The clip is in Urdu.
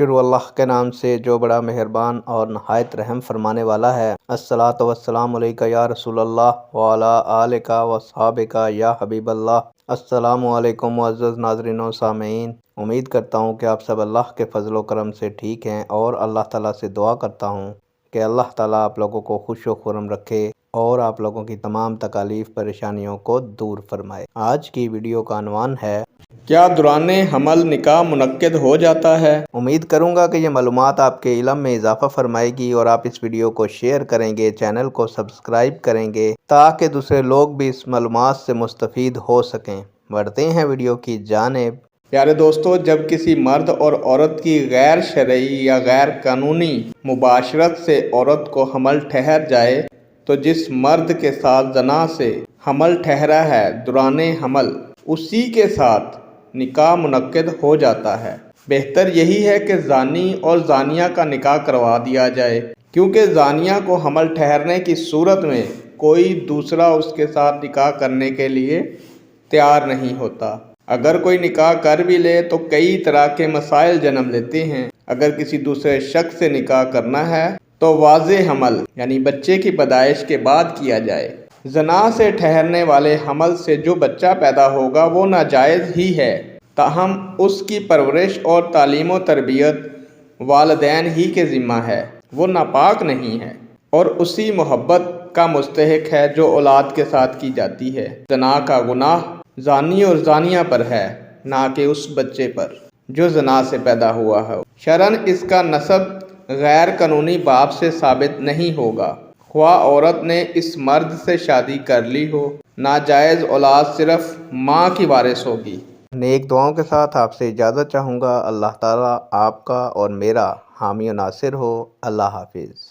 شروع اللہ کے نام سے جو بڑا مہربان اور نہایت رحم فرمانے والا ہے۔ الصلاۃ والسلام علیکہ یا رسول اللہ وعلی آلک واصحابک یا حبیب اللہ۔ السلام علیکم معزز ناظرین و سامعین، امید کرتا ہوں کہ آپ سب اللہ کے فضل و کرم سے ٹھیک ہیں، اور اللہ تعالیٰ سے دعا کرتا ہوں کہ اللہ تعالیٰ آپ لوگوں کو خوش و خرم رکھے اور آپ لوگوں کی تمام تکالیف پریشانیوں کو دور فرمائے۔ آج کی ویڈیو کا عنوان ہے، کیا دوران حمل نکاح منعقد ہو جاتا ہے؟ امید کروں گا کہ یہ معلومات آپ کے علم میں اضافہ فرمائے گی اور آپ اس ویڈیو کو شیئر کریں گے، چینل کو سبسکرائب کریں گے تاکہ دوسرے لوگ بھی اس معلومات سے مستفید ہو سکیں۔ بڑھتے ہیں ویڈیو کی جانب۔ پیارے دوستو، جب کسی مرد اور عورت کی غیر شرعی یا غیر قانونی مباشرت سے عورت کو حمل ٹھہر جائے تو جس مرد کے ساتھ زنا سے حمل ٹھہرا ہے، دوران حمل اسی کے ساتھ نکاح منعقد ہو جاتا ہے۔ بہتر یہی ہے کہ زانی اور زانیہ کا نکاح کروا دیا جائے، کیونکہ زانیہ کو حمل ٹھہرنے کی صورت میں کوئی دوسرا اس کے ساتھ نکاح کرنے کے لیے تیار نہیں ہوتا۔ اگر کوئی نکاح کر بھی لے تو کئی طرح کے مسائل جنم لیتے ہیں۔ اگر کسی دوسرے شخص سے نکاح کرنا ہے تو واضح حمل یعنی بچے کی پیدائش کے بعد کیا جائے۔ زنا سے ٹھہرنے والے حمل سے جو بچہ پیدا ہوگا وہ ناجائز ہی ہے، تاہم اس کی پرورش اور تعلیم و تربیت والدین ہی کے ذمہ ہے، وہ ناپاک نہیں ہے اور اسی محبت کا مستحق ہے جو اولاد کے ساتھ کی جاتی ہے۔ زنا کا گناہ زانی اور زانیہ پر ہے، نہ کہ اس بچے پر جو زنا سے پیدا ہوا ہے۔ شرعاً اس کا نسب غیر قانونی باپ سے ثابت نہیں ہوگا، خواہ عورت نے اس مرد سے شادی کر لی ہو۔ ناجائز اولاد صرف ماں کی وارث ہوگی۔ نیک دعاؤں کے ساتھ آپ سے اجازت چاہوں گا۔ اللہ تعالیٰ آپ کا اور میرا حامی و ناصر ہو۔ اللہ حافظ۔